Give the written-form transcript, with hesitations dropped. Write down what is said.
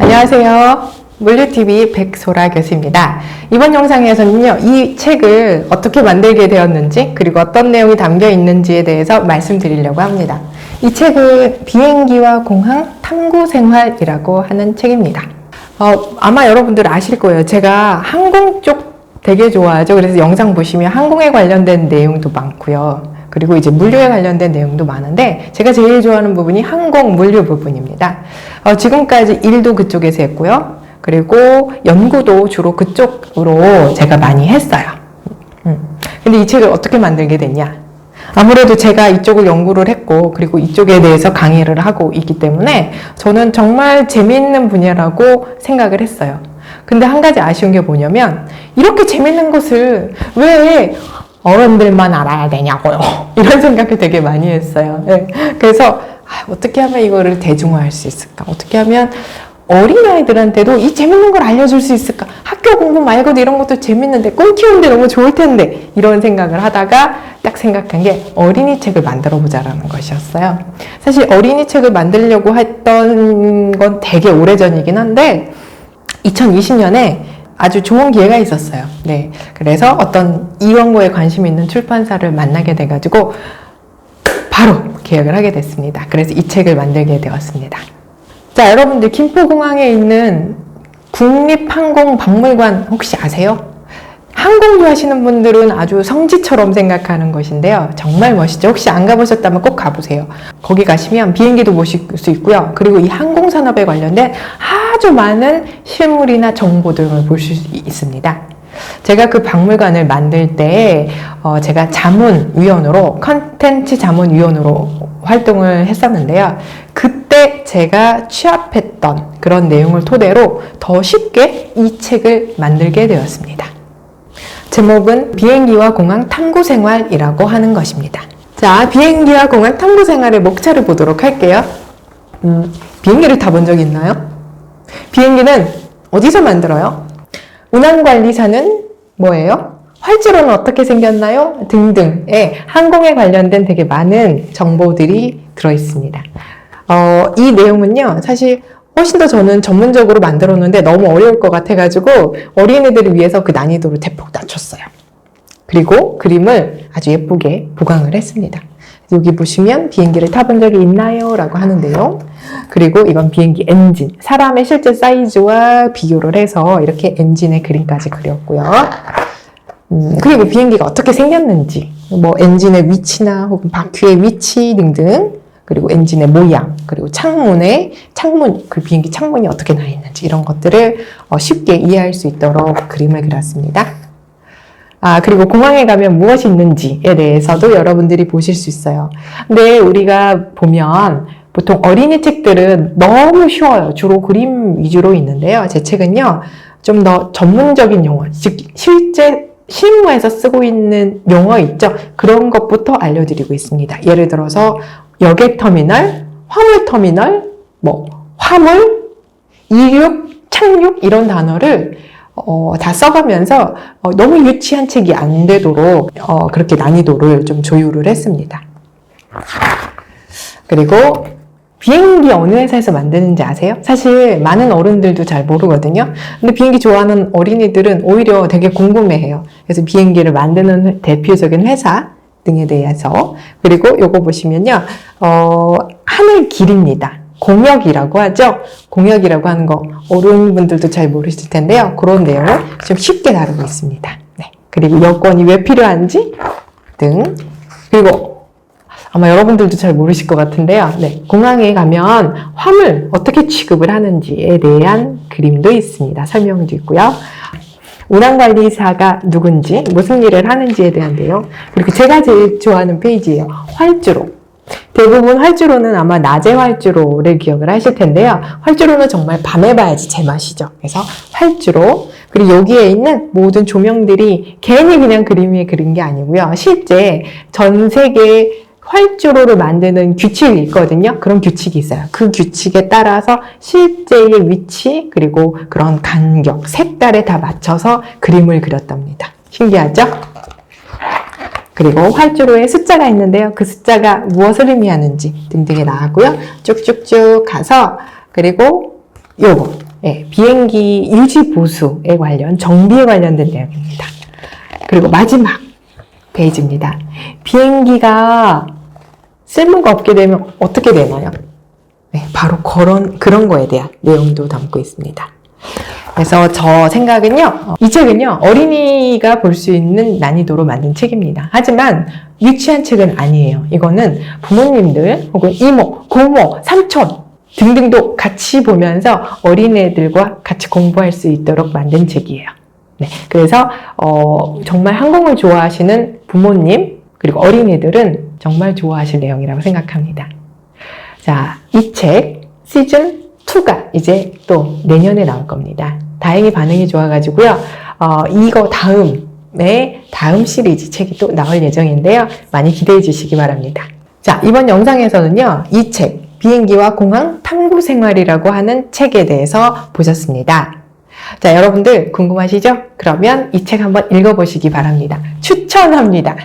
안녕하세요. 물류TV 백소라 교수입니다. 이번 영상에서는요, 이 책을 어떻게 만들게 되었는지, 그리고 어떤 내용이 담겨 있는지에 대해서 말씀드리려고 합니다. 이 책은 비행기와 공항 탐구 생활이라고 하는 책입니다. 아마 여러분들 아실 거예요. 제가 항공 쪽 되게 좋아하죠. 그래서 영상 보시면 항공에 관련된 내용도 많고요. 그리고 이제 물류에 관련된 내용도 많은데 제가 제일 좋아하는 부분이 항공 물류 부분입니다. 지금까지 일도 그쪽에서 했고요. 그리고 연구도 주로 그쪽으로 제가 많이 했어요. 근데 이 책을 어떻게 만들게 됐냐? 아무래도 제가 이쪽을 연구를 했고 그리고 이쪽에 대해서 강의를 하고 있기 때문에 저는 정말 재미있는 분야라고 생각을 했어요. 근데 한 가지 아쉬운 게 뭐냐면 이렇게 재밌는 것을 왜 어른들만 알아야 되냐고요. 이런 생각을 되게 많이 했어요. 네. 그래서 어떻게 하면 이거를 대중화할 수 있을까? 어떻게 하면 어린아이들한테도 이 재밌는 걸 알려줄 수 있을까? 학교 공부 말고도 이런 것도 재밌는데 꿈 키우는데 너무 좋을 텐데 이런 생각을 하다가 딱 생각한 게 어린이 책을 만들어 보자라는 것이었어요. 사실 어린이 책을 만들려고 했던 건 되게 오래전이긴 한데 2020년에 아주 좋은 기회가 있었어요. 네. 그래서 어떤 이런 거에 관심이 있는 출판사를 만나게 돼가지고 바로 계약을 하게 됐습니다. 그래서 이 책을 만들게 되었습니다. 자, 여러분들 김포공항에 있는 국립항공박물관 혹시 아세요? 항공 좋아하시는 분들은 아주 성지처럼 생각하는 것인데요. 정말 멋있죠? 혹시 안 가보셨다면 꼭 가보세요. 거기 가시면 비행기도 보실 수 있고요. 그리고 이 항공산업에 관련된 아주 많은 실물이나 정보들을 볼 수 있습니다. 제가 그 박물관을 만들 때 제가 자문위원으로 컨텐츠 자문위원으로 활동을 했었는데요. 그때 제가 취합했던 그런 내용을 토대로 더 쉽게 이 책을 만들게 되었습니다. 제목은 비행기와 공항 탐구생활이라고 하는 것입니다. 자, 비행기와 공항 탐구생활의 목차를 보도록 할게요. 비행기를 타본 적 있나요? 비행기는 어디서 만들어요? 운항관리사는 뭐예요? 활주로는 어떻게 생겼나요? 등등의 항공에 관련된 되게 많은 정보들이 들어있습니다. 이 내용은요, 사실 훨씬 더 저는 전문적으로 만들었는데 너무 어려울 것 같아가지고 어린이들을 위해서 그 난이도를 대폭 낮췄어요. 그리고 그림을 아주 예쁘게 보강을 했습니다. 여기 보시면 비행기를 타본 적이 있나요? 라고 하는데요. 그리고 이건 비행기 엔진, 사람의 실제 사이즈와 비교를 해서 이렇게 엔진의 그림까지 그렸고요. 그리고 비행기가 어떻게 생겼는지, 뭐 엔진의 위치나 혹은 바퀴의 위치 등등, 그리고 엔진의 모양, 그리고 그 비행기 창문이 어떻게 나 있는지 이런 것들을 쉽게 이해할 수 있도록 그림을 그렸습니다. 그리고 공항에 가면 무엇이 있는지에 대해서도 여러분들이 보실 수 있어요. 근데 우리가 보면 보통 어린이 책들은 너무 쉬워요. 주로 그림 위주로 있는데요. 제 책은요, 좀 더 전문적인 용어, 즉 실제 실무에서 쓰고 있는 용어 있죠? 그런 것부터 알려드리고 있습니다. 예를 들어서 역외터미널, 화물터미널, 화물, 이륙, 착륙 이런 단어를 다 써가면서 너무 유치한 책이 안 되도록 그렇게 난이도를 좀 조율을 했습니다. 그리고 비행기 어느 회사에서 만드는지 아세요? 사실 많은 어른들도 잘 모르거든요. 근데 비행기 좋아하는 어린이들은 오히려 되게 궁금해해요. 그래서 비행기를 만드는 대표적인 회사 등에 대해서, 그리고 요거 보시면요, 하늘길입니다. 공역이라고 하죠. 공역이라고 하는 거 어른분들도 잘 모르실 텐데요. 그런 내용을 좀 쉽게 다루고 있습니다. 네. 그리고 여권이 왜 필요한지 등, 그리고 아마 여러분들도 잘 모르실 것 같은데요. 네. 공항에 가면 화물 어떻게 취급을 하는지에 대한 그림도 있습니다. 설명도 있고요. 운항관리사가 누군지, 무슨 일을 하는지에 대한 내용, 그리고 제가 제일 좋아하는 페이지예요. 활주로. 대부분 활주로는 아마 낮의 활주로를 기억을 하실 텐데요. 활주로는 정말 밤에 봐야지 제맛이죠. 그래서 활주로, 그리고 여기에 있는 모든 조명들이 괜히 그냥 그림 위에 그린 게 아니고요. 실제 전 세계 활주로를 만드는 규칙이 있거든요. 그런 규칙이 있어요. 그 규칙에 따라서 실제의 위치, 그리고 그런 간격, 색깔에 다 맞춰서 그림을 그렸답니다. 신기하죠? 그리고 활주로에 숫자가 있는데요. 그 숫자가 무엇을 의미하는지 등등이 나왔고요. 쭉쭉쭉 가서, 그리고 요거 예, 비행기 유지 보수에 관련, 정비에 관련된 내용입니다. 그리고 마지막 페이지입니다. 비행기가 쓸모가 없게 되면 어떻게 되나요? 네, 바로 그런 거에 대한 내용도 담고 있습니다. 그래서 저 생각은요, 이 책은요, 어린이가 볼 수 있는 난이도로 만든 책입니다. 하지만 유치한 책은 아니에요. 이거는 부모님들 혹은 이모, 고모, 삼촌 등등도 같이 보면서 어린애들과 같이 공부할 수 있도록 만든 책이에요. 네, 그래서 정말 항공을 좋아하시는 부모님 그리고 어린이들은 정말 좋아하실 내용이라고 생각합니다. 자, 이 책 시즌 2가 이제 또 내년에 나올 겁니다. 다행히 반응이 좋아가지고요. 이거 다음 시리즈 책이 또 나올 예정인데요. 많이 기대해 주시기 바랍니다. 자, 이번 영상에서는요, 이 책, 비행기와 공항 탐구 생활이라고 하는 책에 대해서 보셨습니다. 자, 여러분들 궁금하시죠? 그러면 이 책 한번 읽어보시기 바랍니다. 추천합니다.